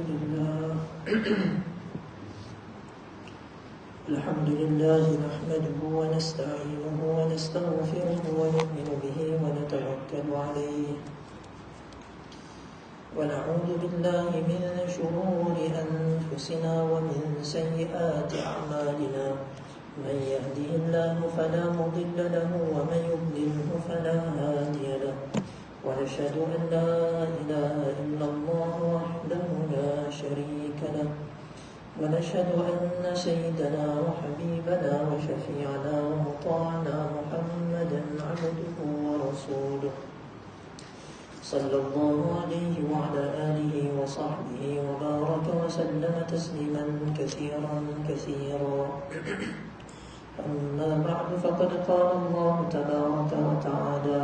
لله الحمد لله نحمده ونستعينه ونستغفره ونؤمن به ونتوكل عليه ونعوذ بالله من شرور أنفسنا ومن سيئات أعمالنا من يهده الله فلا مضل له ومن يضلله فلا هادي له ونشهد أن لا إله إلا الله وحده لا شريك له ونشهد أن سيدنا وحبيبنا وشفيعنا ومطاعنا محمدا عبده ورسوله صلى الله عليه وعلى آله وصحبه وبارك وسلم تسليما كثيرا كثيرا أما بعد فقد قال الله تبارك وتعالى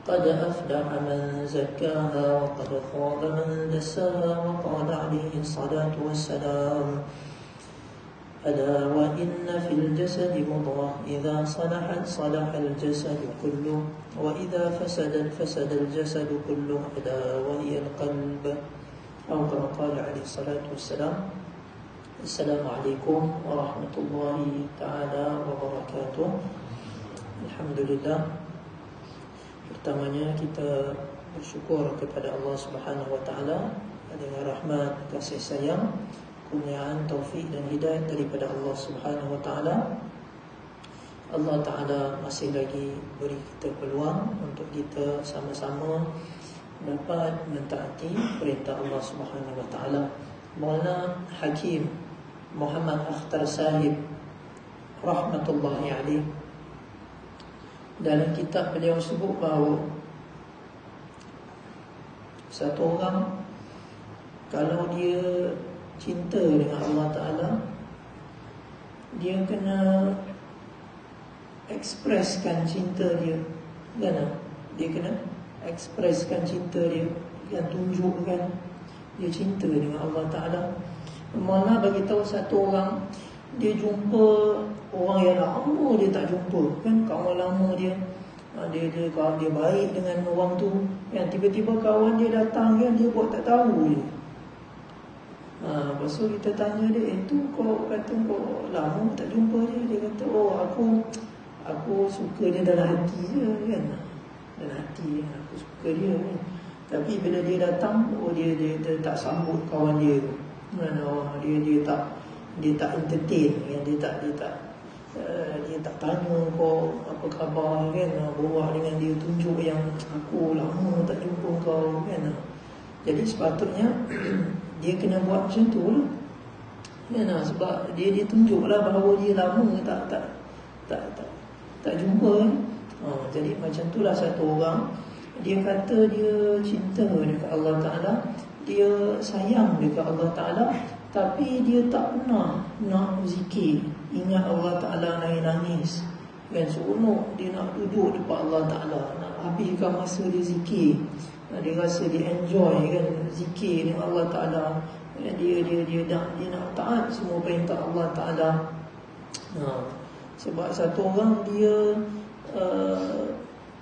قد أفلح من زكاها وقد خاب من دساها وقال عليه الصلاة والسلام ألا وإن في الجسد مضغة إذا صلحت صلح الجسد كله وإذا فسدت فسد الجسد كله ألا وهي القلب أو كما قال عليه الصلاة والسلام. السلام عليكم ورحمة الله تعالى وبركاته. Alhamdulillah, pertamanya kita bersyukur kepada Allah Subhanahu wa taala dengan rahmat, kasih sayang, kurniaan, taufik dan hidayah daripada Allah Subhanahu wa taala. Allah taala masih lagi beri kita peluang untuk kita sama-sama dapat mentaati perintah Allah Subhanahu wa taala. Maulana Hakim Muhammad Akhtar Sahib rahmatullahi alaih, dalam kitab beliau sebut bahawa satu orang kalau dia cinta dengan Allah Ta'ala, dia kena ekspreskan cinta dia, kan? Dia kena ekspreskan cinta dia dan tunjukkan dia cinta dengan Allah Ta'ala. Mana bagi tahu satu orang, dia jumpa orang yang lama dia tak jumpa, kan? Kawan lama dia dia baik dengan orang tu, yang tiba-tiba kawan dia datang, kan? Dia buat tak tahu je. Lepas tu kita tanya dia, tu kau kata kau lama tak jumpa dia. Dia kata, oh aku suka dia dalam hati je, kan? Dalam hati aku suka dia, kan? Tapi bila dia datang, dia tak sambut kawan dia tu. Dia tak entertain, kan? Dia tak tanya kau apa khabar, kan? Bawa dengan dia, tunjuk yang aku lama tak jumpa kau, kan? Jadi sepatutnya dia kena buat macam tu lah, kan? Sebab dia tunjuklah bahawa dia lama tak jumpa, kan? Jadi macam itulah satu orang, dia kata dia cinta dekat Allah Ta'ala, dia sayang dekat Allah Ta'ala, tapi dia tak pernah nak zikir, ingat Allah Ta'ala, nangis-nangis, kan? Seronok dia nak duduk depan Allah Ta'ala, nak habiskan masa dia zikir. Dia rasa dia enjoy, kan, zikir dengan Allah Ta'ala. Dia nak taat semua perintah Allah Ta'ala. Sebab satu orang dia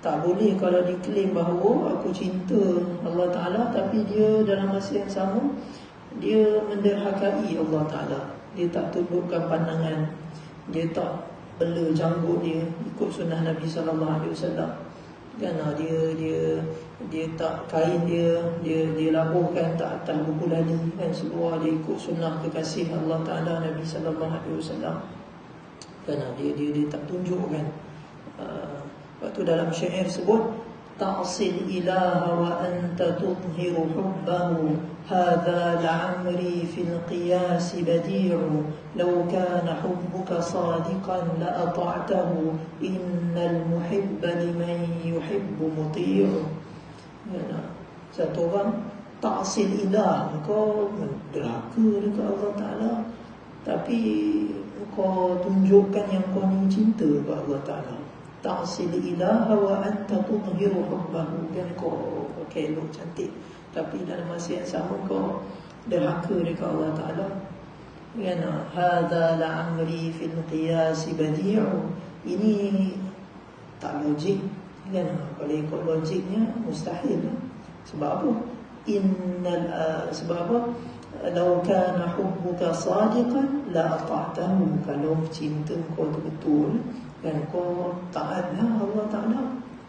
tak boleh kalau dia claim bahawa aku cinta Allah Ta'ala, tapi dia dalam masa yang sama dia menderhakai Allah Ta'ala. Dia tak tundukkan pandangan, dia tak bela janggut dia ikut sunnah Nabi SAW, kan? Dia tak kain dia labuhkan tak atas buku lali, kan? Seluar dia ikut sunnah kekasih Allah Ta'ala Nabi SAW, kan? Dia tak tunjukkan. Lepas tu dalam syair sebut, ta'sil ilaha wa anta tudhiru hubbahu hadha la'amri fil qiyas badi'u law kana hubbuka sadiqan la ata'tahu innal muhibba liman yuhibbu muti'u. Satu orang ta'sil ilah, kau derhaka dekat Allah Ta'ala, tapi kau tunjukkan yang kau ni cinta kepada Allah Ta'ala. Ta'sil ilaha wa anta tudhiru hubbahu, kan? Kau pakai elok cantik, tapi dalam masa yang sama kau derhaka dekat Allah Ta'ala, kan? Hadha la'amri fil qiyas badi'u. Ini tak logik, kan? Kalau ikut logiknya mustahil. Sebab apa? sebab apa? Lau kana hubbuka sadiqan la ata'tahu. Kalau cinta kau tu betul, dan kau taatlah Allah Ta'ala.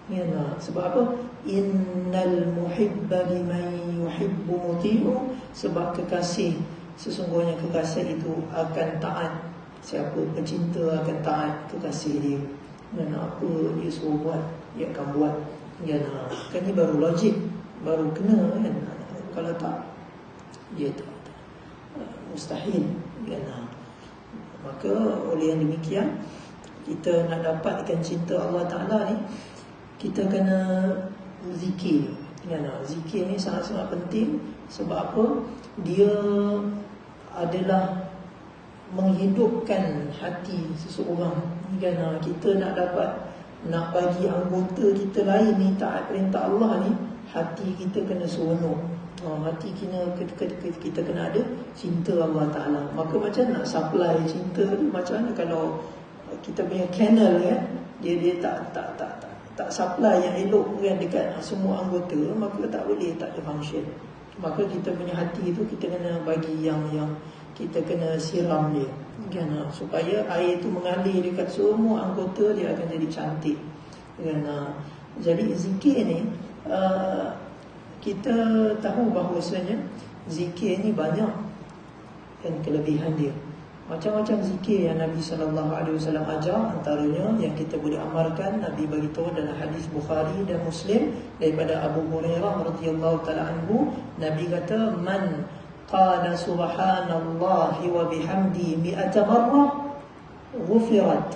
Ya, sebab apa? Innal muhibba liman yuhibbu muti'u. Sebab kekasih, sesungguhnya kekasih itu akan taat. Siapa pecinta akan taat kekasih dia. Dan apa dia suruh buat, dia akan buat. Ya, kan ni baru logik, baru kena kan. Kalau tak, dia tak, mustahil. Ya, maka oleh yang demikian, kita nak dapatkan cinta Allah Ta'ala ni, kita kena zikir. Ya, zikir ni sangat-sangat penting. Sebab apa? Dia adalah menghidupkan hati seseorang. Ya, kita nak bagi anggota kita lain ni taat perintah Allah ni, hati kita kena seronok. Hati kita kena ada cinta Allah Ta'ala. Maka macam nak supply cinta tu, macam mana kalau kita punya channel kan, dia tak supply yang elok kan dekat semua anggota, maka tak boleh, tak ada function. Maka kita punya hati tu kita kena bagi yang kita kena siram dia kan, supaya air tu mengalir dekat semua anggota, dia akan jadi cantik kan. Jadi zikir ni, kita tahu bahawasanya zikir ni banyak kan kelebihan dia. Macam-macam zikir yang Nabi SAW ajar, antaranya yang kita boleh amalkan, Nabi beritahu dalam hadis Bukhari dan Muslim daripada Abu Hurairah radhiyallahu taala anhu, Nabi kata, man qala subhanallahi wa bihamdi 100 marrah ghufirat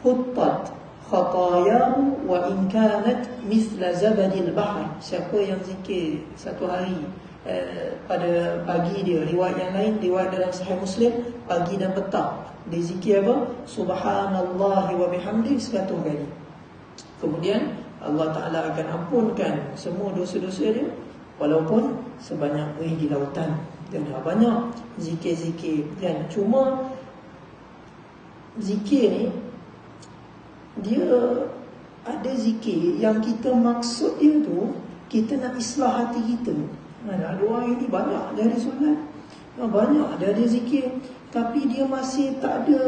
khuttat khatayahu wa in kanat mithla zabadil bahr. Siapa yang zikir satu hari pada pagi dia, riwayat yang lain, riwayat dalam Sahih Muslim, pagi dan petang, dia zikir apa? Subhanallahi wa bihamdi 100 kali. Kemudian Allah Ta'ala akan ampunkan semua dosa-dosa dia, walaupun sebanyak air di lautan. Dan banyak zikir-zikir kan. Cuma zikir ni, dia ada zikir yang kita maksud dia tu, kita nak islah hati kita. Ada orang ini banyak dari solat, banyak dia ada zikir, tapi dia masih tak ada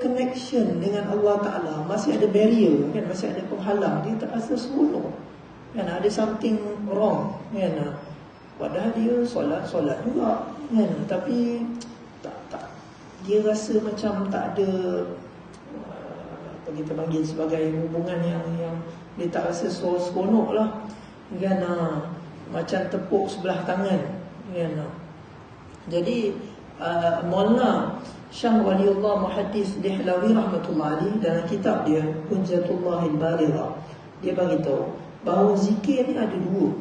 connection dengan Allah Ta'ala. Masih ada barrier kan, masih ada penghalang. Dia tak rasa seronok kan, ada something wrong kan. Padahal dia solat juga kan, tapi tak dia rasa macam tak ada apa kita panggil sebagai hubungan yang dia tak rasa seronok lah kan. Macam tepuk sebelah tangan kan. Jadi Maulana Syah Waliullah Muhaddis Dihlawi rahmatullah alaih dalam kitab dia Hujjatullahil Balighah, dia beritahu bahawa zikir ni ada dua.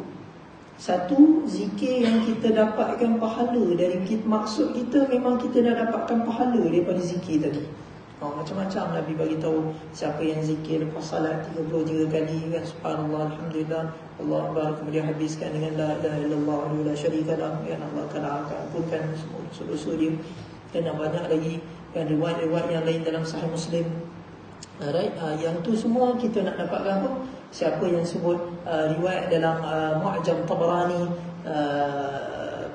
Satu, zikir yang kita dapatkan pahala dari kita, maksud kita memang kita dah dapatkan pahala daripada zikir tadi. Macam-macam Nabi beritahu, siapa yang zikir lepas salat 33 kali kan, subhanallah, alhamdulillah, Allah Akbar, kemudian habiskan dengan la ilaha illallah wa la syarika lah kan, Allah akan ampunkan semua dosa-dosa dia. Dan banyak lagi kan riwayat-riwayat yang lain dalam Sahih Muslim. Alright, yang tu semua kita nak dapatkan apa? Siapa yang sebut riwayat dalam Mu'jam Tabarani,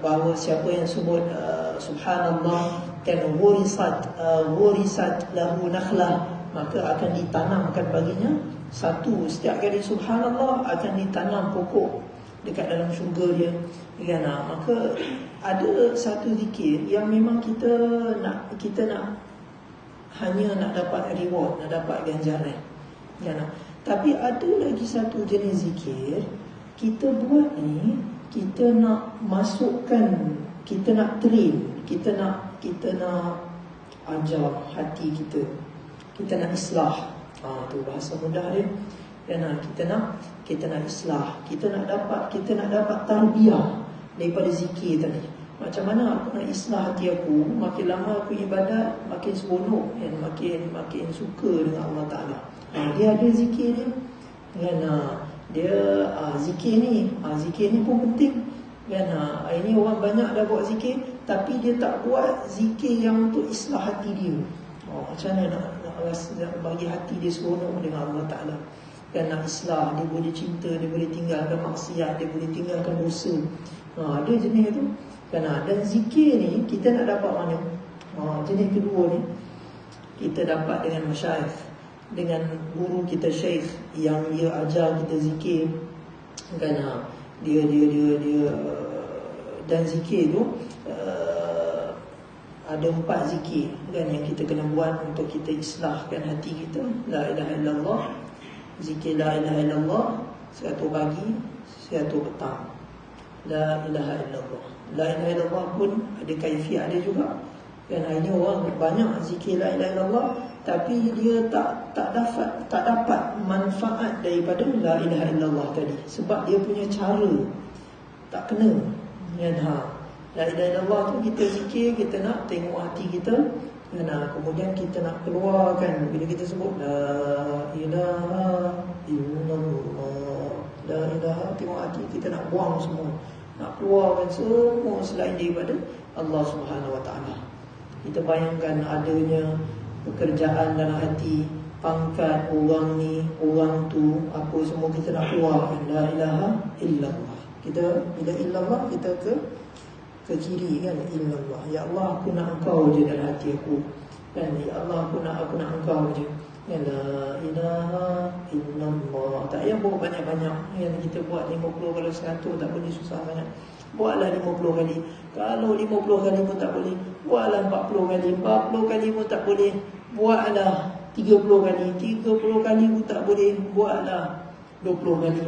bahawa siapa yang sebut subhanallah kan wurisat lahu nakhlah, maka akan ditanamkan baginya satu, setiap kali subhanallah akan ditanam pokok dekat dalam syurga dia kan. Maka ada satu zikir yang memang kita nak hanya nak dapat reward, nak dapat ganjaran kan. Tapi ada lagi satu jenis zikir kita buat ni, kita nak masukkan, kita nak train, kita nak ajar hati kita, kita nak islah. Tu bahasa mudah dia. Dan kita nak islah, kita nak dapat tarbiyah daripada zikir tadi. Macam mana aku nak islah hati aku, makin lama aku ibadat, makin seronok dan makin suka dengan Allah Ta'ala. Dia ada zikir dia kan. Dia zikir ni pun penting kan. Ini orang banyak dah buat zikir, tapi dia tak buat zikir yang untuk islah hati dia. Macam mana nak bagi hati dia seronok dengan Allah Ta'ala kan, nak islah, dia boleh cinta, dia boleh tinggalkan maksiat, dia boleh tinggalkan dosa Ada jenis tu kan. Dan zikir ni kita nak dapat mana? Jenis kedua ni kita dapat dengan masyayikh, dengan guru kita syekh yang dia ajar kita zikir kan. Dia dan zikir tu ada 4 zikir kan yang kita kena buat untuk kita islahkan hati kita. La ilaha illallah, zikir la ilaha illallah 100 pagi, 100 petang. La ilaha illallah. La ilaha illallah pun ada kaifiat dia juga. Kan ini orang banyak zikir la ilaha illallah tapi dia tak dapat manfaat daripada la ilaha illallah tadi sebab dia punya cara tak kena. Kan la ilaha illallah tu kita zikir, kita nak tengok hati kita. Kemudian kita nak keluarkan bila kita sebut la ilaha illallah. La ilaha, tengok hati kita nak buang semua, nak keluarkan semua selain daripada Allah Subhanahu Wa Taala. Kita bayangkan adanya pekerjaan dalam hati, pangkat orang ni, orang tu, apa semua kita nak keluarkan. La ilaha illallah. Kita bila illallah kita ke kiri kan, illallah. Ya Allah, aku nak Engkau je dalam hati aku. Kan, ya Allah, aku nak Engkau je. Ya la ilaha illallah. Tak payah buat banyak-banyak. Yang kita buat 50 kalau 100 tak boleh, susah banyak. Buatlah 50 kali. Kalau 50 kali pun tak boleh, buatlah 40 kali. 40 kali pun tak boleh, buatlah 30 kali. 30 kali pun tak boleh, buatlah 20 kali.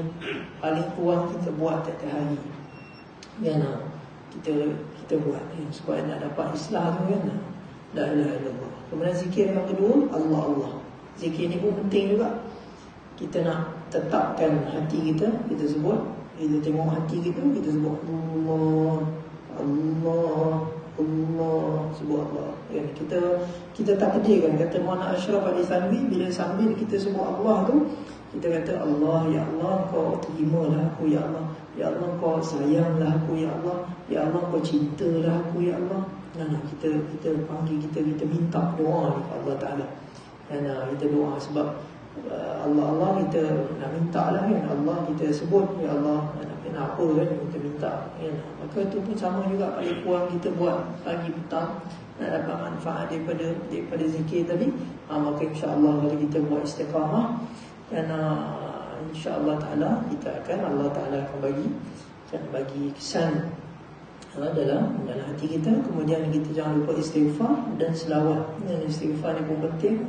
Paling kurang kita buat tiap hari. Kan? Kita buat supaya nak dapat islah tu kan. La ilaha illallah. Kemudian zikir yang kedua, Allah. Zikir ni pun penting juga. Kita nak tetapkan hati kita, kita sebut. Kita tengok hati kita, kita sebut Allah, Allah, Allah, sebut Allah. Kita tak kecilkan. Kata Muhammad Ashraf Ali Thanwi, bila sambil kita sebut Allah tu, kita kata Allah, ya Allah, Kau terimalah aku, ya Allah. Ya Allah, Kau sayanglah aku, ya Allah. Ya Allah, Kau cintalah aku, ya Allah. Kita panggil, kita minta doa ni Allah Ta'ala. Dan kita doa sebab Allah kita nak minta lah kan. Allah kita sebut, ya Allah, nak apa kan, kita minta kan. Maka itu pun sama juga, paling kurang kita buat pagi petang nak dapat manfaat daripada zikir tadi. Maka insya-Allah kalau kita buat istiqamah dan insya-Allah Ta'ala kita akan, Allah Ta'ala akan bagi kesan dalam hati kita. Kemudian kita jangan lupa istighfar dan selawat. Dan istighfar ni pun penting.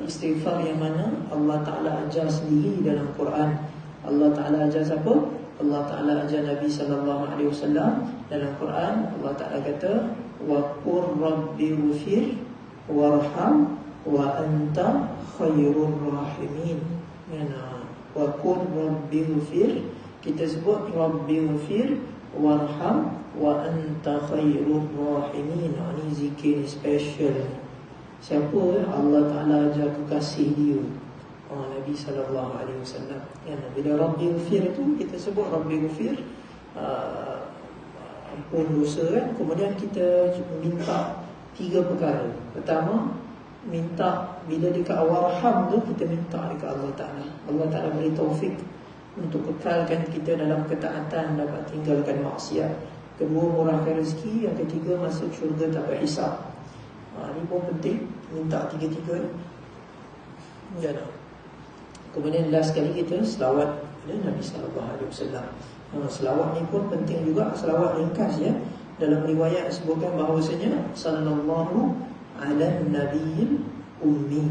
Istighfar yang mana Allah Ta'ala ajar sendiri dalam Quran. Allah Ta'ala ajar siapa? Allah Ta'ala ajar Nabi SAW dalam Quran. Allah Ta'ala kata, wa qur rabbi ghfir warham wa anta khairur rahimin. Wa qur rabbi ghfir, kita sebut rabbi ghfir warham wa anta khairur rahimin. Ini zikir special. Siapa Allah Ta'ala ajar kekasih dia? Nabi SAW. Bila Rabbi Ghafir tu, kita sebut Rabbi Ghafir, ampun dosa kan. Kemudian kita minta 3 perkara. Pertama, minta bila dekat warham tu, kita minta dekat Allah Ta'ala. Allah Ta'ala beri taufik untuk kekalkan kita dalam ketaatan, dapat tinggalkan maksiat. Kedua, murahkan rezeki. Yang ketiga, masuk syurga tak berhisab. Ini pun penting, minta 3-3 ni. Kemudian last sekali kita selawat kepada Nabi SAW. Selawat ni pun penting juga. Selawat ringkas ya. Dalam riwayat sebutkan bahawasanya sallallahu ala nabiyil ummi.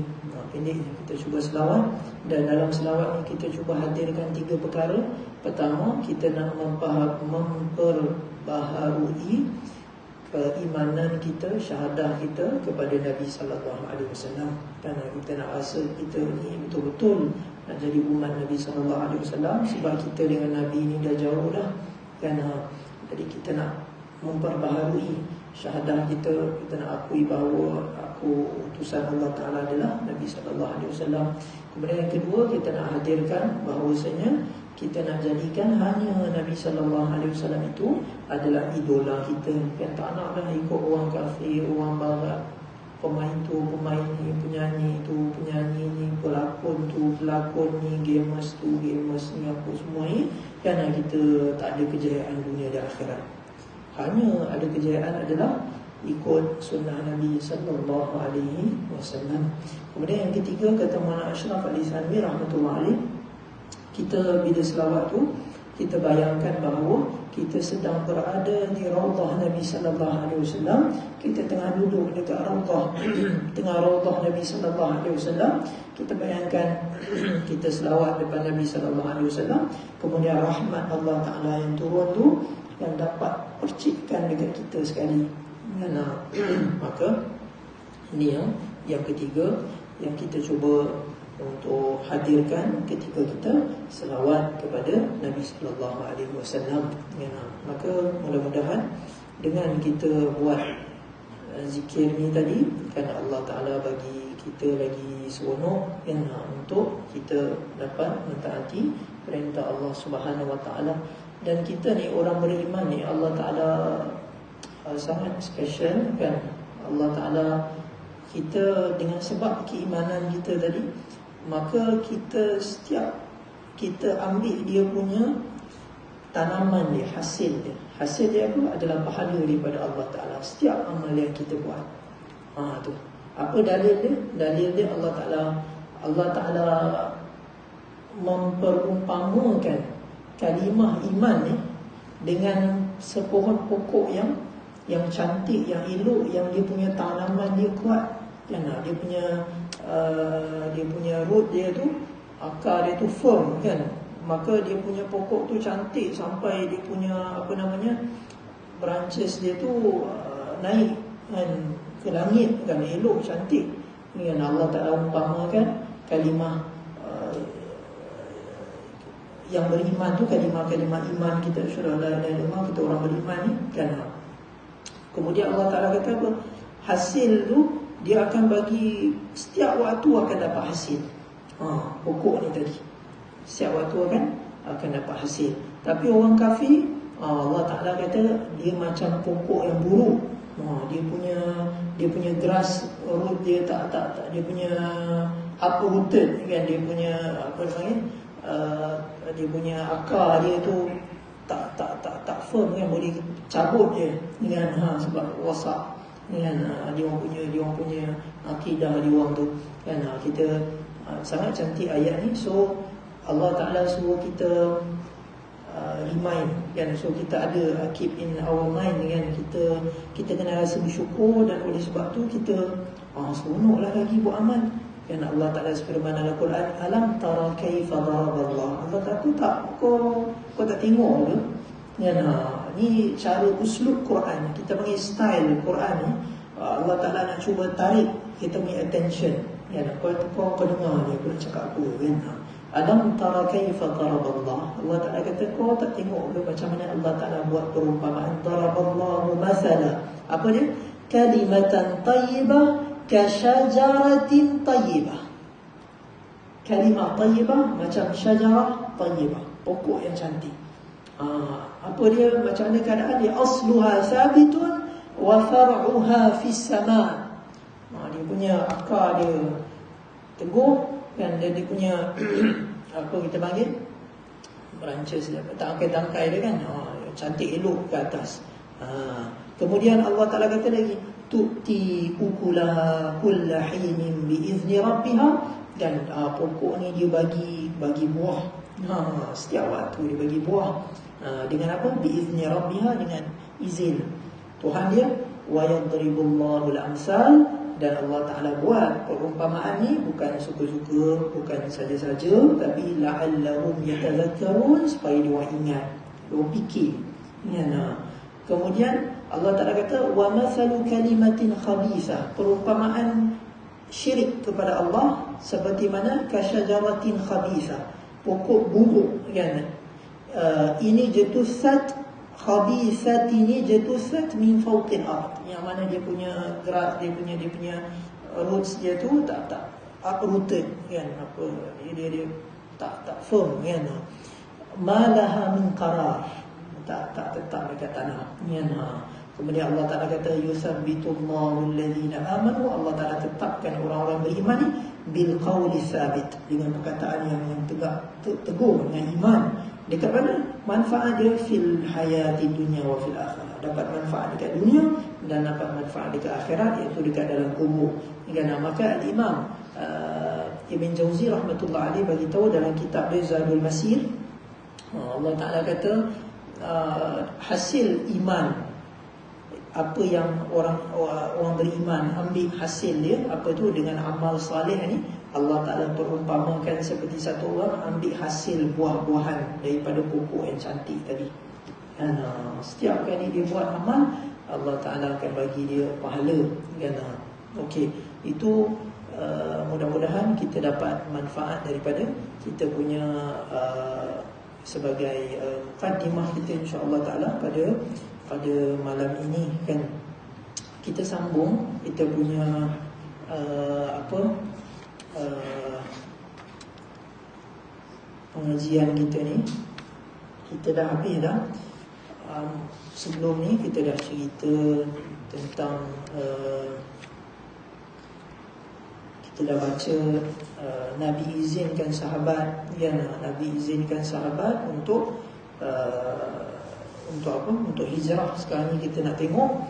Pendek kita cuba selawat. Dan dalam selawat ni kita cuba hadirkan 3 perkara. Pertama, kita nak memperbaharui keimanan kita, syahadah kita kepada Nabi SAW. Kerana kita nak rasa kita ni betul-betul nak jadi umat Nabi SAW. Sebab kita dengan Nabi ni dah jauh dah. Jadi kita nak memperbaharui syahadah kita. Kita nak akui bahawa aku utusan Allah Ta'ala adalah Nabi SAW. Kemudian yang kedua, kita nak hadirkan bahawasanya kita nak jadikan hanya Nabi SAW itu adalah idola kita. Kan tak nak dah ikut orang kafir, orang barat, pemain tu pemain ni, penyanyi tu penyanyi ni, pelakon tu pelakon ni, gamers tu gamers ni, apa semua ni, kan kita tak ada kejayaan dunia dan akhirat. Hanya ada kejayaan adalah ikut sunnah Nabi sallallahu alaihi wasallam. Kemudian yang ketiga, kata Maulana Ashraf Ali Thanwi rahmatullah alaih, kita bila selawat tu, kita bayangkan bahawa kita sedang berada di Raudhah Nabi sallallahu alaihi wasallam. Kita tengah duduk dekat Raudhah tengah Raudhah Nabi sallallahu alaihi wasallam. Kita bayangkan kita selawat depan Nabi sallallahu alaihi wasallam, kemudian rahmat Allah Taala yang turun tu yang dapat percikkan dekat kita sekali. Maka ini yang ketiga yang kita cuba untuk hadirkan ketika kita selawat kepada Nabi sallallahu alaihi wasallam. Maka mudah-mudahan dengan kita buat zikir ni tadi, kan Allah Taala bagi kita lagi seronok untuk kita dapat mentaati perintah Allah Subhanahu wa taala. Dan kita ni orang beriman ni, Allah Taala sangat special, kan. Allah Taala, kita dengan sebab keimanan kita tadi, maka kita setiap kita ambil dia punya tanaman dia, hasil dia. Hasil dia apa? Adalah pahala daripada Allah Ta'ala setiap amal yang kita buat. Tu. Apa dalil dia? Dalil dia Allah Ta'ala memperumpamakan kalimah iman ni dengan sepohon pokok yang cantik, yang elok, yang dia punya tanaman dia kuat. Dia punya root dia tu, akar dia tu firm, kan. Maka dia punya pokok tu cantik sampai dia punya branches dia tu naik, kan, ke langit, kan, elok, cantik. Ni kan Allah Ta'ala umpamakan kalimah yang beriman tu, kalimah-kalimah iman kita, syurah la ilaha illallah, kita orang beriman ni, kan. Kemudian Allah Ta'ala kata apa? Hasil tu dia akan bagi, setiap waktu akan dapat hasil. Pokok ni tadi setiap waktu akan dapat hasil. Tapi orang kafir, Allah Ta'ala kata dia macam pokok yang buruk. Dia punya grass root dia tak dia punya uprooted, kan, dia punya dia punya akar dia tu tak firm, kan, boleh cabut je, kan, sebab rosak, kan. Dia orang punya akidah dia orang tu, kan. Kita sangat cantik ayat ni. So Allah Ta'ala suruh kita remind, kan. So kita ada keep in our mind, kan. Kita kena rasa bersyukur, dan oleh sebab tu kita seronoklah lagi buat amal, kan. Allah Ta'ala firman dalam Quran, alam tara kaifa daraballah. Allah kata kau tak tengok ke, kan. Ni cara uslub Quran, kita panggil style Quran ni. Allah Ta'ala nak cuba tarik kita punya attention, kan. Kau dengar ni aku nak cakap apa, kan. Alam tara kaifa daraballah. Allah Ta'ala kata kau tak tengok ke macam mana Allah Ta'ala buat perumpamaan. Daraballahu masala. Apa dia? Kalimatan tayyibah ka syajaratin tayyibah. Kalimah tayyibah macam syajarah tayyibah, pokok yang cantik. Apa dia? Macam mana keadaan dia? Asluha sabitun wa far'uha fis sama'. Dia punya akar dia teguh, kan, dia punya apa kita panggil branches dia, tangkai-tangkai dia, kan, cantik elok ke atas. Kemudian Allah Ta'ala kata lagi, tu'ti ukulaha kulla hinin biizni rabbiha, dan pokok ni dia bagi buah, setiap waktu dia bagi buah. Dengan apa? Biizni rabbiha, dengan izin Tuhan dia. Wa yadribullahu al-amsal, dan Allah Ta'ala buat perumpamaan ni bukan suka-suka, bukan saja-saja, tapi la'allahum yatadhakkarun, supaya dia orang ingat, dia orang fikir, kan. Kemudian Allah Ta'ala kata wa mathalu kalimatin khabithah, perumpamaan syirik kepada Allah seperti mana kasyajaratin khabithah, pokok buruk, kan. Ini jatussat khabithat, ini jatussat min fawqil ard, yang mana dia punya gerak, dia punya roots dia tu tak uprooted, kan. Apa dia tak firm, kan. Malaha min qarar, tak tetap dekat tanah, kan. Kemudian Allah Ta'ala kata yusabbitullahu alladhina amanu, Allah Ta'ala tetapkan orang-orang beriman ni bil qawli thabit, dengan perkataan yang tegak, teguh, dengan iman. Dekat mana? Manfaat dia fil hayati dunia wa fil akhirah. Dapat manfaat dekat dunia dan dapat manfaat dekat akhirat, iaitu dekat dalam kubur. Maka Al-Imam Ibn Jauzi rahmatullah alaih bagi tahu dalam kitab dia Zadul Masir, Allah Ta'ala kata hasil iman, apa yang orang beriman ambil hasil dia, apa tu, dengan amal salih ni, Allah Ta'ala perumpamakan seperti satu orang ambil hasil buah-buahan daripada pokok yang cantik tadi. Dan setiap kali dia buat amal, Allah Ta'ala akan bagi dia pahala. Okey, itu mudah-mudahan kita dapat manfaat daripada kita punya sebagai mukadimah kita, insya-Allah Ta'ala pada malam ini kan. Kita sambung kita punya pengajian kita ni. Kita dah habis dah. Sebelum ni kita dah cerita tentang kita dah baca Nabi izinkan sahabat, Nabi izinkan sahabat untuk apa? Untuk hijrah. Sekarang ni kita nak tengok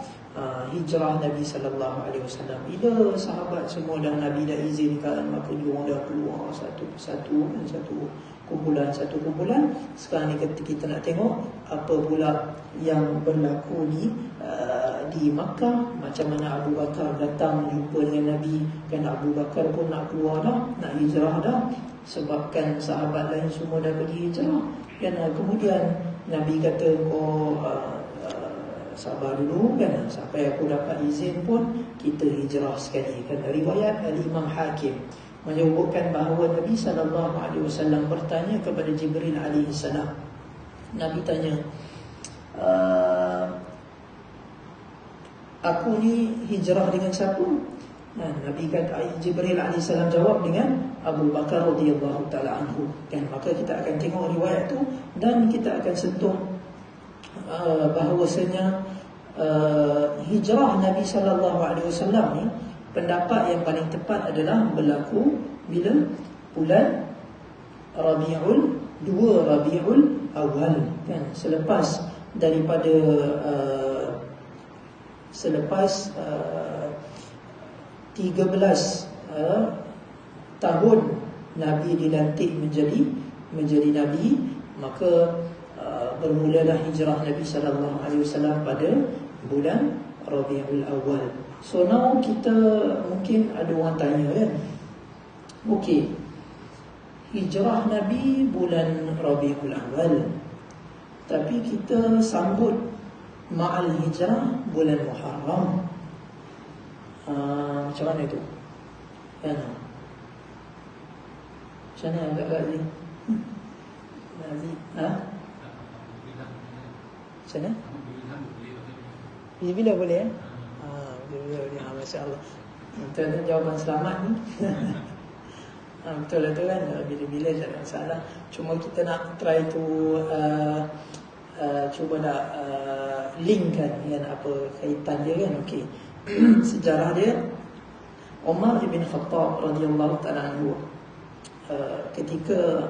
hijrah Nabi sallallahu alaihi wasallam. Bila sahabat semua dah Nabi dah izinkan, maka diorang dah keluar satu persatu, satu kumpulan. Sekarang ni kita nak tengok apa pula yang berlaku di Makkah. Macam mana Abu Bakar datang jumpa dengan Nabi, kan Abu Bakar pun nak keluar dah, nak hijrah dah, sebabkan sahabat lain semua dah pergi hijrah. Dan kemudian Nabi kata, sabar dulu kan, sampai aku dapat izin pun kita hijrah sekali kan. Riwayat Al-Imam Hakim menyebutkan bahawa Nabi SAW bertanya kepada Jibril AS. Nabi tanya, aku ni hijrah dengan siapa? Nabi kata, Jibril AS jawab dengan Abu Bakar radhiyallahu ta'ala anhu kan. Maka kita akan tengok riwayat tu dan kita akan sentuh bahawasanya hijrah Nabi SAW ni, pendapat yang paling tepat adalah berlaku bila bulan Rabiul Awal kan, selepas daripada selepas 13 tahun Nabi dilantik menjadi Nabi, maka bermulalah hijrah Nabi SAW pada bulan Rabiul Awal. So now kita mungkin ada orang tanya kan, okey, hijrah Nabi bulan Rabiul Awal, tapi kita sambut ma'al hijrah bulan Muharram. Macam mana itu? Kan? Macam mana agak-agak ni? Macam mana? Bila boleh bila boleh. Masya Allah. Betul jawapan selamat ni. Betul kan? Bila-bila tak ada masalah. Cuma kita nak try to cuba nak linkkan dengan apa kaitan dia kan. Okey. Sejarah dia, Umar bin Khattab radhiyallahu ta'ala anhu, ketika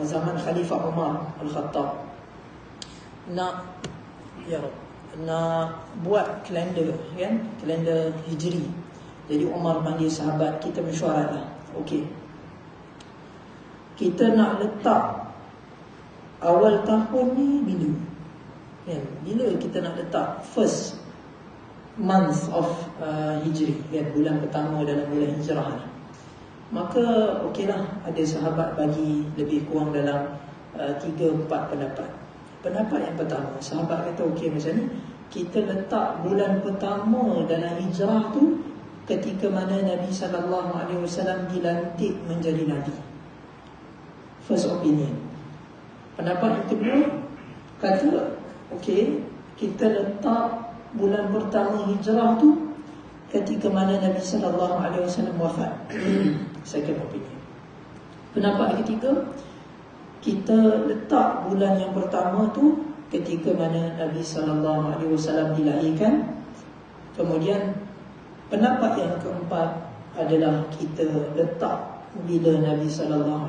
zaman Khalifah Umar Al-Khattab nak buat kalender kan, kalender Hijri. Jadi Umar panggil sahabat, kita mesyuarat lah. Okey, kita nak letak awal tahun ni bila kan? Bila kita nak letak first month of Hijri kan, bulan pertama dalam bulan hijrah ni. Maka okeylah, ada sahabat bagi lebih kurang dalam 3-4 pendapat. Pendapat yang pertama, sahabat kata okey macam ni, kita letak bulan pertama dalam hijrah tu ketika mana Nabi SAW dilantik menjadi Nabi. First opinion. Pendapat yang kedua kata okey, kita letak bulan pertama hijrah tu ketika mana Nabi SAW wafat. Second opinion. Pendapat ketiga, kita letak bulan yang pertama tu ketika mana Nabi SAW dilahirkan. Kemudian pendapat yang keempat adalah kita letak bila Nabi SAW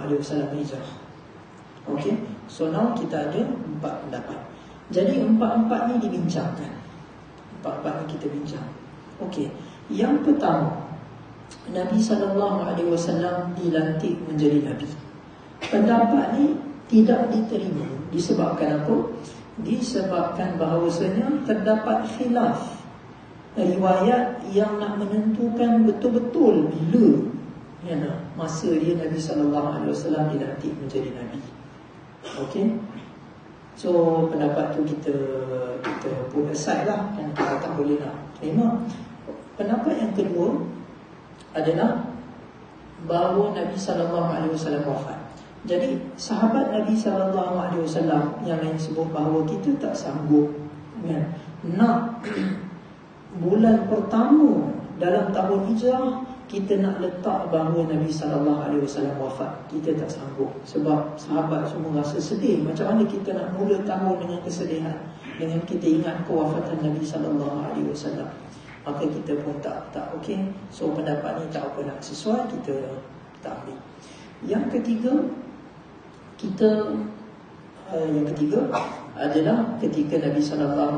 hijrah. Okey, so now kita ada 4 pendapat. Jadi 4-4 ni dibincangkan. 4-4 ni kita bincang. Okey, yang pertama, Nabi SAW dilantik menjadi Nabi. Pendapat ni tidak diterima. Disebabkan apa? Disebabkan bahawasanya terdapat khilaf riwayat yang nak menentukan betul-betul bila masa dia Nabi SAW dilantik menjadi Nabi. Okey, so pendapat tu kita put aside lah, kan, kita tak boleh nak terima. Pendapat yang kedua adalah bahawa Nabi SAW wafat. Jadi sahabat Nabi SAW yang lain sebut bahawa kita tak sanggup, kan, nak bulan pertama dalam tahun hijrah kita nak letak bahawa Nabi SAW wafat. Kita tak sanggup. Sebab sahabat semua rasa sedih. Macam mana kita nak mula tahun dengan kesedihan, dengan kita ingat kewafatan Nabi SAW. Maka kita pun tak okey. So pendapat ni tak apa nak sesuai, kita tak ambil. Yang ketiga adalah ketika Nabi SAW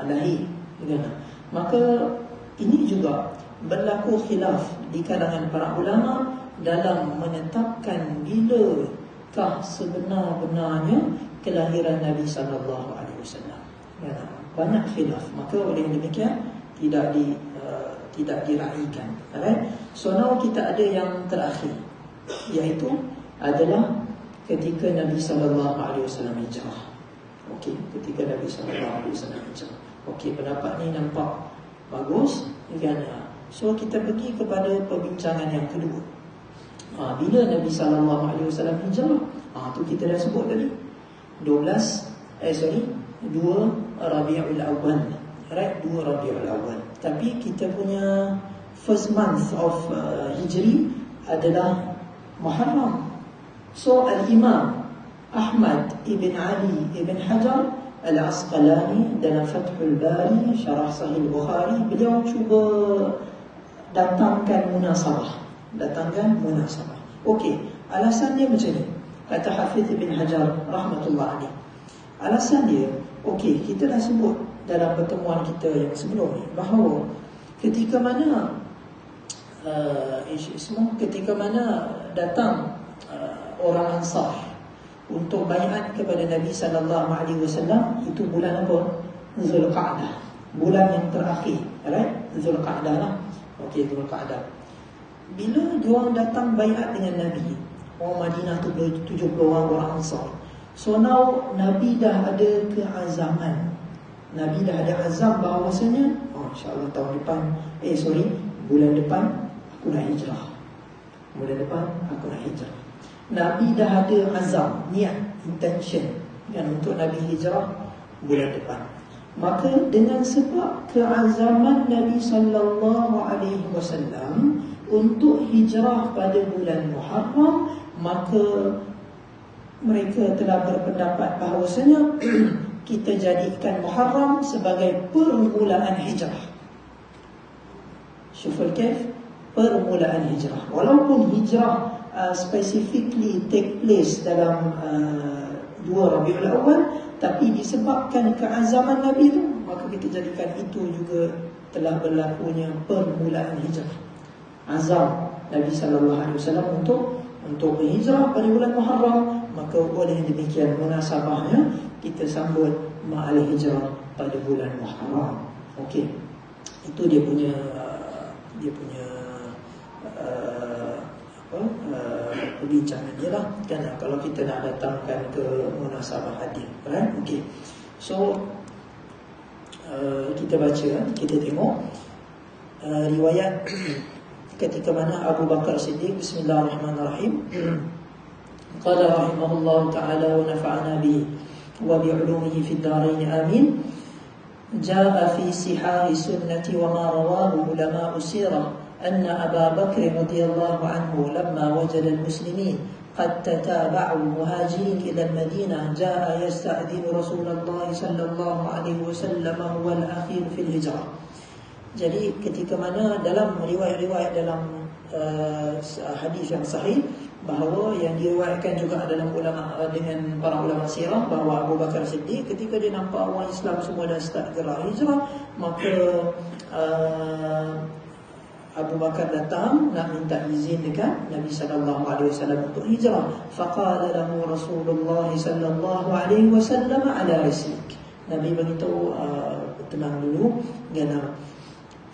lahir, kan? Maka ini juga berlaku khilaf di kalangan para ulama dalam menetapkan bilakah sebenar-benarnya kelahiran Nabi SAW. Banyak khilaf. Maka oleh demikian tidak diraikan. Alright? So now kita ada yang terakhir, iaitu adalah ketika Nabi SAW hijrah. Okey, ketika Nabi SAW hijrah. Okey, pendapat ni nampak bagus, kan? So kita pergi kepada perbincangan yang kedua. Bila Nabi SAW hijrah, tu kita dah sebut tadi 2 Rabiul Awal. Right, 2 Rabiul Awal. Tapi kita punya first month of Hijri adalah Muharram. So Al-Imam Ahmad ibn Ali ibn Hajar Al-Asqalani dalam Fathul Bari Syarah Sahih Bukhari, beliau cuba datangkan munasabah. Okey, alasan dia macam ni. Kata Hafiz ibn Hajar rahmatullah alaih, alasan dia, okey, kita dah sebut dalam pertemuan kita yang sebelum ni bahawa ketika mana datang orang Ansar untuk baiat kepada Nabi SAW, itu bulan apa? Zulqa'dah, bulan yang terakhir, right? Zulqa'dah lah. Okey, Zulqa'dah. Bila diorang datang baiat dengan Nabi, orang Madinah tu 70 orang Ansar. So now Nabi dah ada keazaman. Nabi dah ada azam bahawasanya insya-Allah tahun depan, bulan depan aku nak hijrah. Nabi dah ada azam, niat, intention, kan, untuk Nabi hijrah bulan depan. Maka dengan sebab keazaman Nabi SAW untuk hijrah pada bulan Muharram, maka mereka telah berpendapat bahawasanya kita jadikan Muharram sebagai permulaan hijrah. Syuful kaif? Permulaan hijrah. Walaupun hijrah specifically take place dalam 2 Rabiul Awal, tapi disebabkan keazaman Nabi itu, maka kita jadikan itu juga telah berlakunya permulaan hijrah. Azam Nabi SAW untuk berhijrah pada bulan Muharram, maka oleh demikian munasabahnya kita sambut ma'al hijrah pada bulan Muharram. Okey, itu dia punya perbincangan dia lah, kan, kalau kita nak datangkan ke munasabah hadir, right? Okey, so kita baca, kita tengok riwayat ketika mana Abu Bakar Siddiq, bismillahirrahmanirrahim, qala rahimahullah ta'ala wa nafa'ana bihi wa bi'ulumihi fid darain amin. Jaa fi sihari sunnati wa ma rawahu ulama'u sirah أن أبا بكر رضي الله عنه لما وجد المسلمين قد تتابعوا المهاجرين إلى المدينة جاء يستأذن رسول الله صلى الله عليه وسلم هو الأخير في الهجرة. Jadi ketika mana dalam riwayat-riwayat dalam hadis yang sahih, bahawa yang diriwayatkan juga dalam ulama dengan para ulama sirah, bahawa Abu Bakar Siddiq ketika dia nampak orang Islam semua dah start gerak hijrah, maka Abu Bakar datang nak minta izin dekat Nabi sallallahu alaihi wasallam untuk hijrah. Faqala lahu Rasulullah sallallahu alaihi wasallam ala rislik. Nabi beritahu, tenang dulu, jangan.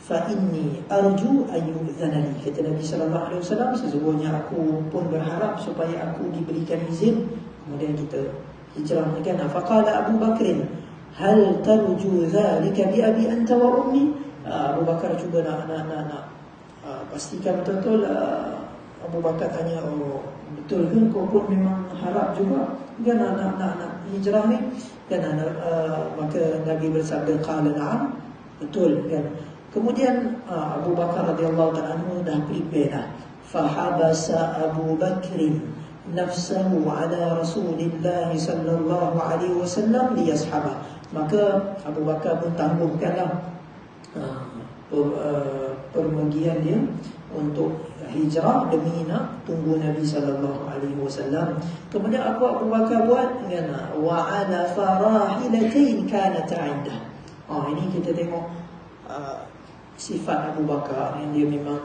Fa inni arju an yu'dhana li. Kata Nabi sallallahu alaihi wasallam, sesungguhnya aku pun berharap supaya aku diberikan izin kemudian kita hijrah. Kan? Faqala Abu Bakr, hal tarju dhalika bi abi anta wa ummi? Abu Bakar cuba nak pastikan betul-betul. Abu Bakar tanya, oh betul ke kau pun memang harap juga kan nak hijrah ni? Kan? Maka Nabi bersabda, qala na'am, betul kan. Kemudian Abu Bakar radhiyallahu ta'ala anhu dah prepare dah. Fahabasa Abu Bakr nafsahu ala Rasulillah sallallahu alaihi wasallam liyashabah. Maka Abu Bakar pun tangguhkanlah permogian dia untuk hijrah demi nak tunggu Nabi sallallahu alaihi wasallam. Kemudian Abu Bakar buat dengan wa ala farahilatain kanat 'indah. Ini kita tengok sifat Abu Bakar yang dia memang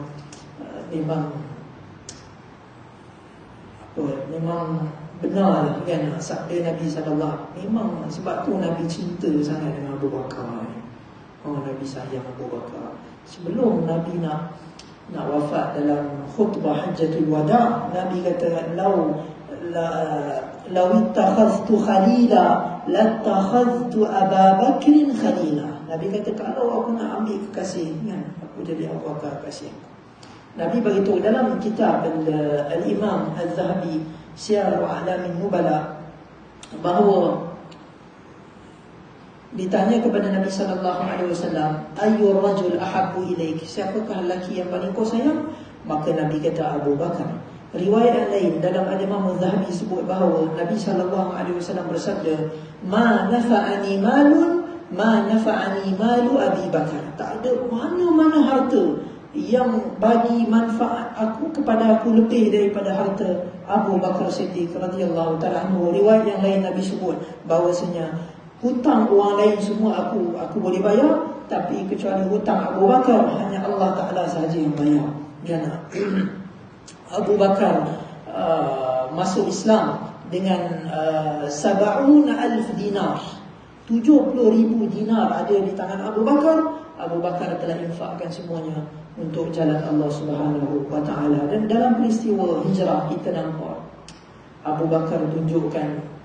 benar kan, sabda Nabi sallallahu, memang sebab tu Nabi cinta sangat dengan Abu Bakar. Nabi sayang Abu Bakar. Sebelum Nabi nak wafat, dalam khutbah Hajjatul Wada', Nabi kata, law ittakhadhtu khalila lattakhadhtu Aba Bakrin khalila. Nabi kata, kalau aku nak ambil kekasih kan, aku jadi Abu Bakar kekasih. Nabi beritahu dalam kitab Al-Imam Al-Zahabi Siyar A'lamin Nubala, bahawa ditanya kepada Nabi sallallahu alaihi wasallam, ayyur rajul ahabbu ilaik, siapakah lelaki yang paling kau sayang? Maka Nabi kata Abu Bakar. Riwayat yang lain dalam Al-Imam Al-Zahabi sebut bahawa Nabi sallallahu alaihi wasallam bersabda, ma nafa'ani malu Abi Bakar. Tak ada mana-mana harta yang bagi manfaat kepada aku lebih daripada harta Abu Bakar Siddiq radhiyallahu ta'ala anhu. Riwayat yang lain Nabi sebut bahawasanya hutang orang lain semua aku boleh bayar, tapi kecuali hutang Abu Bakar hanya Allah Ta'ala sahaja yang bayar. Jangan. Abu Bakar masuk Islam dengan 70,000 dinar. 70,000 dinar ada di tangan Abu Bakar. Abu Bakar telah infakkan semuanya untuk jalan Allah Subhanahu wa Ta'ala. Dan dalam peristiwa hijrah kita nampak Abu Bakar tunjukkan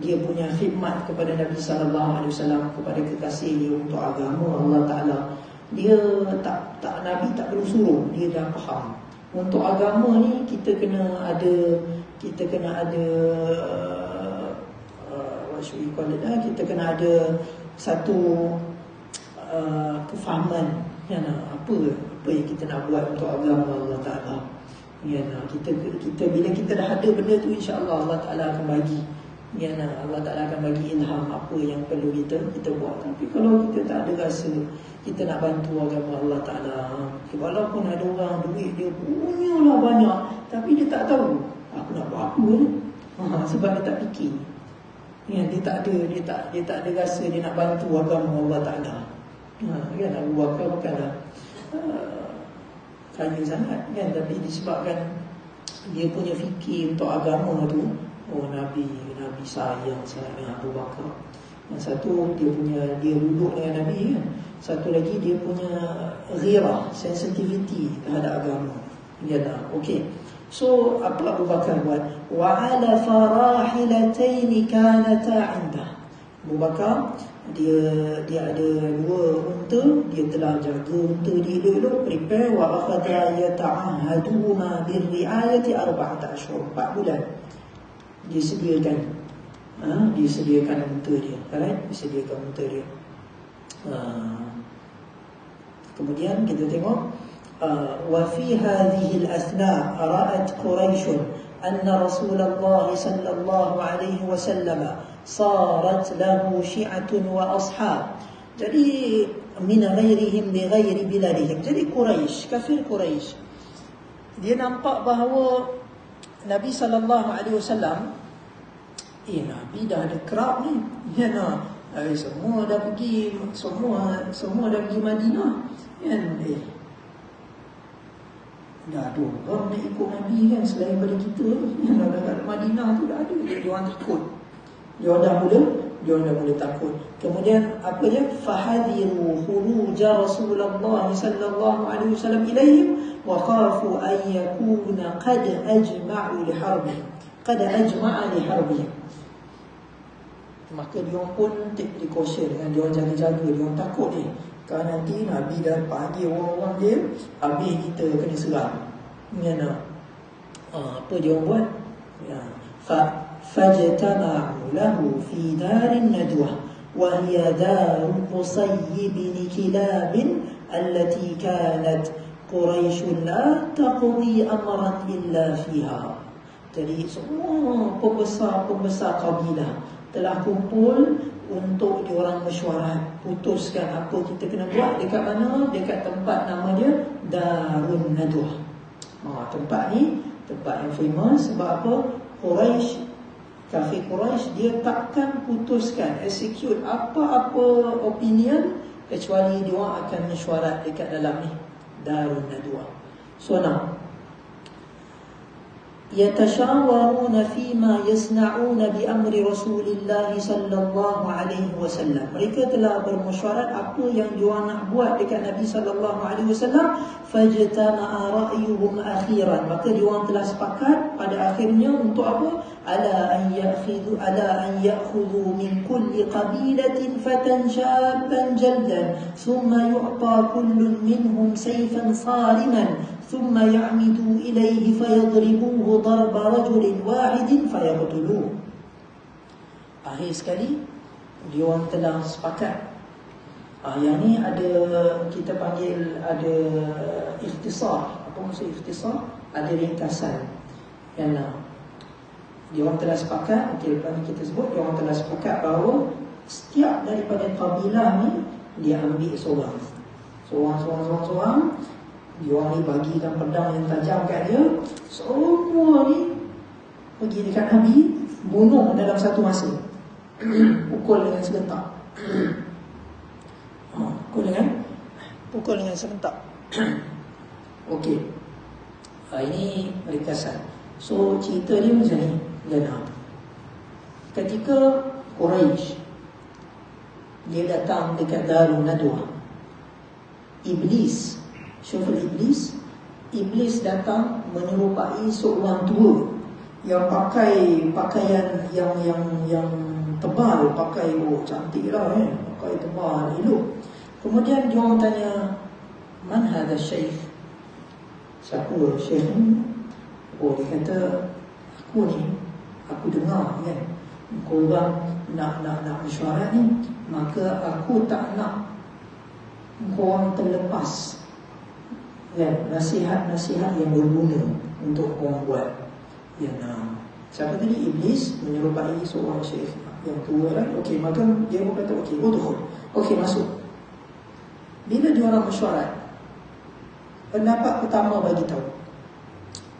dia punya khidmat kepada Nabi sallallahu alaihi wasallam, kepada kekasih dia untuk agama Allah Ta'ala. Dia tak Nabi tak perlu suruh, dia dah faham. Untuk agama ni kita kena ada kita kena ada satu kefahaman kan, apa yang kita nak buat untuk agama Allah Ta'ala. Kita bila kita dah ada benda tu, insya-Allah Allah Ta'ala akan bagi. Allah Ta'ala akan bagi ilham apa yang perlu kita buat. Tapi kalau kita tak ada rasa kita nak bantu agama Allah Ta'ala, walaupun ada orang duit dia punya lah banyak, tapi dia tak tahu aku nak buat apa ni. Sebab dia tak fikir. Dia tak ada rasa dia nak bantu agama Allah Ta'ala. Kan Abu Bakar bukanlah kaya sangat kan, tapi disebabkan dia punya fikir untuk agama tu, Nabi sayang sangat dengan Abu Bakar. Yang satu dia duduk dengan Nabi kan. Satu lagi dia punya ghirah, sensitivity terhadap agama. Okey. So apa Abu Bakar buat? Wa ala farahilatain kanata 'indah. Abu Bakar dia ada 2 unta, dia telah jaga unta dia dulu, prepare. Wa akhadha yata'ahaduna birriayati 4 ashhur, 4 bulan. Dia sediakan unta dia, right? Disediakan unta dia. Kemudian kita tengok wa fi hadhihi al-athna ra'at Quraish anna Rasulullah sallallahu alaihi wasallam sarat lahu syi'atun wa ashab. Jadi min ghairihim bi ghairi biladihim. Jadi Quraisy, kafir Quraisy, dia nampak bahawa Nabi sallallahu alaihi wasallam, Nabi dah ada kerap ni. Ya nak, semua dah pergi, semua dah pergi Madinah. Kan? Dah ada orang nak ikut Nabi kan selain pada kita. Yang dah kat Madinah tu dah ada. Dia orang takut. Dia dah mula takut. Kemudian apa dia? Fahadhiru khuruja Rasulullah sallallahu alaihi wasallam ilaihim wa khafu an yakuna qad ajma'u li harbi. Qad ajma'a li harbi. Maka dia pun take precaution dengan dia orang jaga-jaga, dia orang takut ni. Kalau nanti Nabi dah panggil orang-orang dia, habis kita kena serang. Ni apa dia orang buat? Ya. Fajtama'u lahu fi darin nadwah wa hiya dar Qusay bin Kilab allati kanat Quraisy la taqdi amran illa fiha. Jadi semua pembesar kabilah telah kumpul untuk diorang mesyuarat, putuskan apa kita kena buat dekat mana, dekat tempat nama dia Darun Nadwah. Tempat ni tempat yang famous sebab apa? Quraisy, kafir Quraisy, dia takkan putuskan, execute apa-apa opinion kecuali diorang akan mesyuarat dekat dalam ni Darun Nadwah. So now يتشاورون فيما يصنعون بأمر رسول الله صلى الله عليه وسلم. Mereka telah bermusyawarah apa yang diorang nak buat dekat Nabi sallallahu alaihi wasallam. Fajtama'a ra'yuhum akhiran. Maka diorang telah sepakat pada akhirnya untuk apa? Ala an ya'khudhu min kulli qabilatin fatan shabban jaldan thumma yu'ta kullun minhum sayfan sariman ثم يعمدوا إليه فيضربوه ضرب رجل واحد فيقتلوه. Akhir sekali dia orang telah sepakat. Yang ni ada, kita panggil ada ikhtisar. Apa maksud ikhtisar? Ada ringkasan. Yang dia orang telah sepakat. Lepas ni kita sebut dia orang telah sepakat bahawa setiap daripada kabilah ni dia ambil seorang. Dia orang ni bagikan pedang yang tajam kat dia. Semua ni pergi dekat Nabi, bunuh dalam satu masa. Pukul dengan serentak. Pukul dengan serentak. Okey. Ini ringkasan. So cerita dia macam ni. Ketika Quraisy dia datang dekat Darun Nadwah, Iblis datang menyerupai seorang tua yang pakai pakaian yang tebal, pakai cantik lah pakai tebal, elok. Kemudian dia orang tanya, man hadha syekh? Siapa syekh ni? Dia kata, aku dengar kan, korang nak mesyuarat ni, maka aku tak nak korang terlepas nasihat-nasihat yang berguna untuk korang buat. Siapa tadi? Iblis menyerupai seorang syekh yang tua lah. Okey, maka dia pun kata okey, masuk. Bila dia orang mesyuarat, pendapat pertama bagi tahu,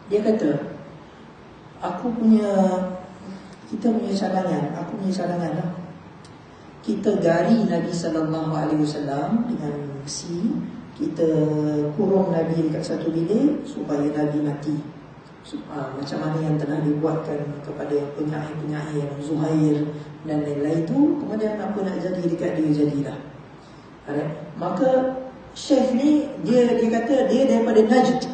dia kata, kita punya cadangan lah. Kita gari Nabi sallallahu alaihi wasallam dengan besi, kita kurung Nabi dekat satu bilik supaya Nabi mati. Macam mana yang telah dibuatkan kepada penyair-penyair Zuhair dan lain-lain tu. Kemudian apa nak jadi dekat dia, jadilah. Maka Syekh ni dia kata dia daripada Najd,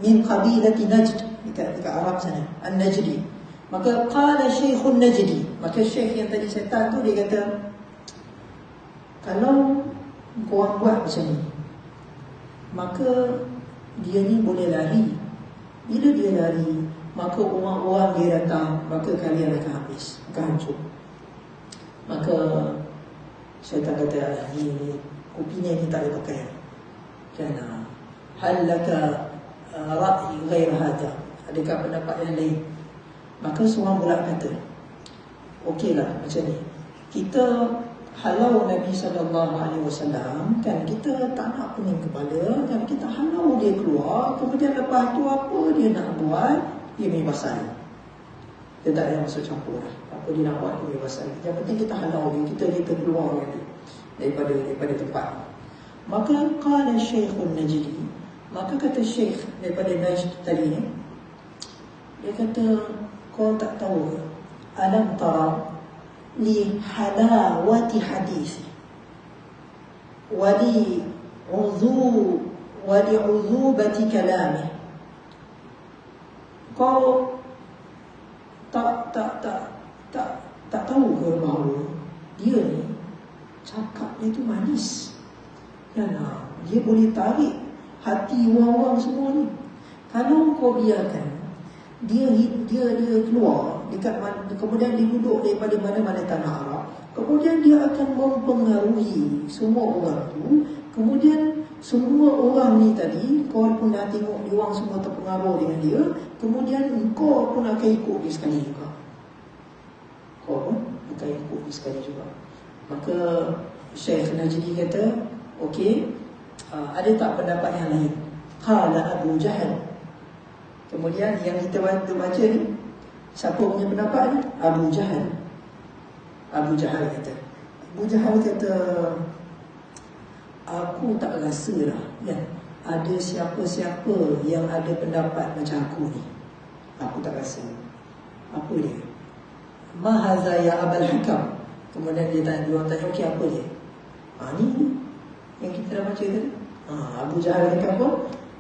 min qabilati Najd, dekat Arab sana, An-Najdi. Maka qala Syekhun Najdi, maka Syekh yang tadi setan tu dia kata, kalau korang buat macam ni, maka dia ni boleh lari. Bila dia lari, maka orang-orang dia datang, maka kalian akan habis, akan hancur. Maka syaitan kata, ni opini ni tak boleh pakai. Hal laka ra'i ghair hadha? Adakah pendapat yang lain? Maka seorang pula kata, okeylah macam ni, kita halau Nabi SAW kan, kita tak nak pening kepala kan, kita halau dia keluar, kemudian lepas tu apa dia nak buat, dia bebaskan. Dia tak ada masuk campur apa dia nak buat, dia bebaskan. Yang penting kita halau dia, kita keluar daripada tempat. Maka qala Syekhun Najdi, maka kata Syekh daripada Najd tadi ni, dia kata, kau tak tahu ke, alam tara li halawati hadisi wali uzubati kalami. Kau tak tahu ke bahawa dia ni cakap dia tu manis kan, dia boleh tarik hati orang-orang semua ni. Kalau kau biarkan dia keluar dekat mana, kemudian dia duduk daripada mana-mana tanah Arab, kemudian dia akan mempengaruhi semua orang tu, kemudian semua orang ni tadi, kau pun dah tengok dia orang semua terpengaruh dengan dia, kemudian kau pun akan ikut dia sekali juga. Kau pun akan ikut dia sekali juga. Maka Syekh Najdi kata, okey, ada tak pendapat yang lain? Qala Abu Jahal. Kemudian yang kita baca ni, siapa punya pendapat ni? Abu Jahal. Abu Jahal kata, aku tak rasa lah kan, ada siapa-siapa yang ada pendapat macam aku ni. Aku tak rasa. Apa dia? Mahaza ya Abul Hakam. Kemudian dia orang tanya, okey, apa dia? Ni yang kita dah baca tadi. Abu Jahal kata apa?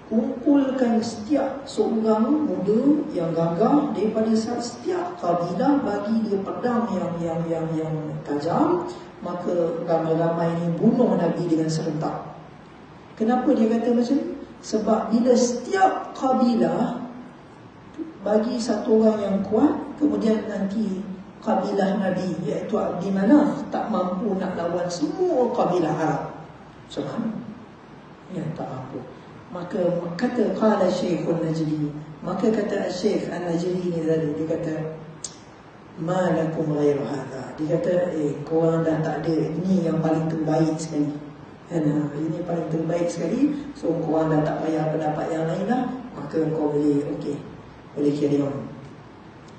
Kumpulkan setiap seorang muda yang gagah daripada setiap kabilah, bagi dia pedang yang tajam, maka ramai-ramai ini bunuh Nabi dengan serentak. Kenapa dia kata macam ni? Sebab bila setiap kabilah bagi satu orang yang kuat, kemudian nanti kabilah Nabi iaitu Abdi Manaf tak mampu nak lawan semua kabilah Arab. Macam ya, tak mampu. Maka kata qala Syekhun Najdi, maka kata Syekh An-Najdi ni tadi, dia kata ma lakum ghairu hadha. Dia kata, korang dah tak ada, ini yang paling terbaik sekali kan, ini paling terbaik sekali. So korang dah tak payah pendapat yang lain lah, maka kau boleh boleh carry on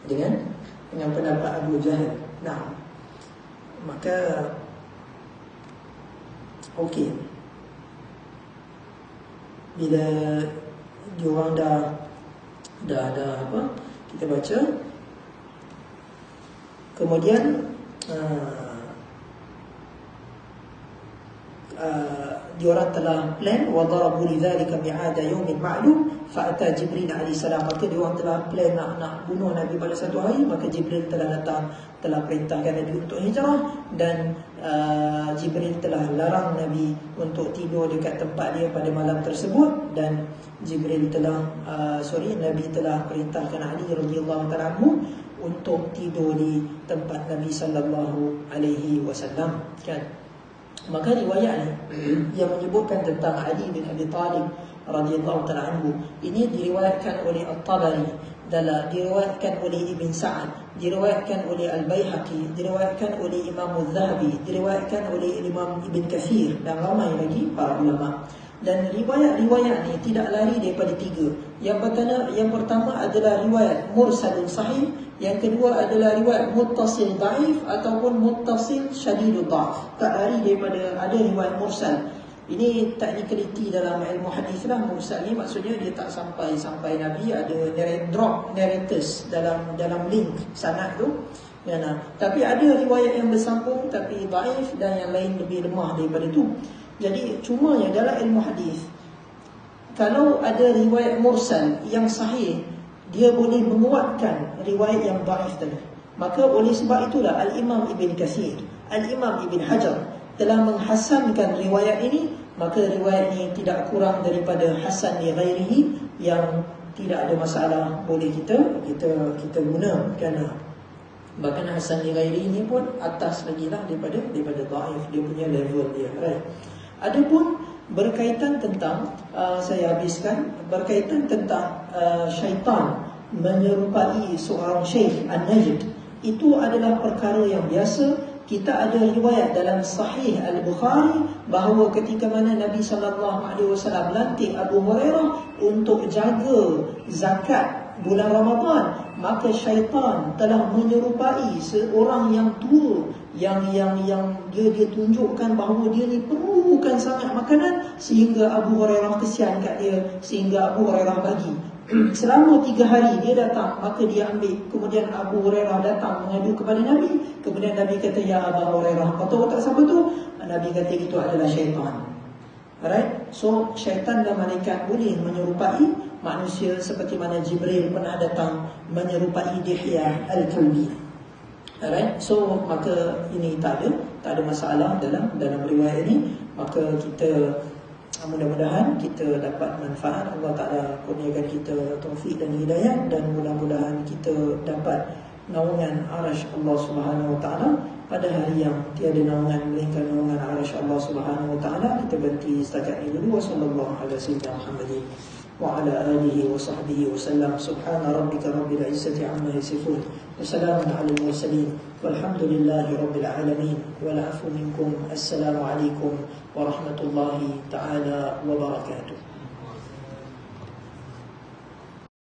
dengan pendapat Abu Jahal. Nah, maka okey, bila diorang dah apa, kita baca, kemudian diorang telah plan, wa darabu lidzalika mi'ada yaumin ma'lum fa ata Jibril alaihi salam. Maka diorang telah plan nak bunuh Nabi pada satu hari, maka Jibril telah datang, telah perintahkan Nabi untuk hijrah, dan Jibril telah larang Nabi untuk tidur dekat tempat dia pada malam tersebut, dan Jibril telah Nabi telah perintahkan Ali radhiyallahu ta'ala anhu untuk tidur di tempat Nabi sallallahu alaihi wasallam kan. Maka riwayat ni yang menyebutkan tentang Ali bin Abi Talib radhiyallahu ta'ala anhu, ini diriwayatkan oleh At-Tabari, diriwayatkan oleh Ibn Sa'ad, diriwayatkan oleh Al-Baihaqi, diriwayatkan oleh Imam Al-Zahabi, diriwayatkan oleh Imam Ibn Kathir, dan ramai lagi para ulama. Dan riwayat-riwayat ni tidak lari daripada tiga. Yang pertama adalah riwayat mursalun sahih, yang kedua adalah riwayat muttasil dhaif ataupun muttasil syadidud dhaif. Tak lari daripada, ada riwayat mursal. Ini technicality dalam ilmu hadis lah. Mursal ni maksudnya dia tak sampai Nabi, ada drop narrators dalam link sanad tu. Tapi ada riwayat yang bersambung tapi dhaif, dan yang lain lebih lemah daripada tu. Jadi cumanya dalam ilmu hadis, kalau ada riwayat mursal yang sahih, dia boleh menguatkan riwayat yang dhaif tadi. Maka oleh sebab itulah Al-Imam Ibn Kathir, Al-Imam Ibn Hajar telah menghasankan riwayat ini. Maka riwayat ini tidak kurang daripada hasan li ghairihi, yang tidak ada masalah, boleh kita guna kan. Bahkan hasan li ghairihi ini pun atas lagi lah daripada dhaif, dia punya level dia, right? Adapun berkaitan tentang saya habiskan berkaitan tentang syaitan menyerupai seorang syekh An-Najd, itu adalah perkara yang biasa. Kita ada riwayat dalam Sahih Al-Bukhari bahawa ketika mana Nabi SAW lantik Abu Hurairah untuk jaga zakat bulan Ramadan, maka syaitan telah menyerupai seorang yang tua yang dia tunjukkan bahawa dia ni perlukan sangat makanan, sehingga Abu Hurairah kesian kat dia, sehingga Abu Hurairah bagi. Selama 3 hari dia datang, maka dia ambil. Kemudian Abu Hurairah datang mengadu kepada Nabi. Kemudian Nabi kata, ya Abu Hurairah, kau tahu tak siapa tu? Nabi kata, itu adalah syaitan. Alright, so syaitan dan malaikat boleh menyerupai manusia seperti mana Jibril pernah datang menyerupai Dihya Al-Kalbi. Alright, so maka ini tak ada masalah dalam riwayat ini. Maka kita mudah-mudahan kita dapat manfaat. Allah Ta'ala kurniakan kita taufik dan hidayah, dan mudah-mudahan kita dapat naungan arasy Allah Subhanahu Wa Ta'ala pada hari yang tiada naungan melainkan naungan arasy Allah Subhanahu Wa Ta'ala. Kita berhenti setakat ini dulu. Wassallallahu ala sayyidina Muhammadin wa ala alihi wa sahbihi wa sallam. Subhana rabbika rabbil izzati amma yasifun, wa salamun ala al-mursalin, walhamdulillahi rabbil alamin. Wal afu minkum. Assalamu alaikum warahmatullahi ta'ala wabarakatuh.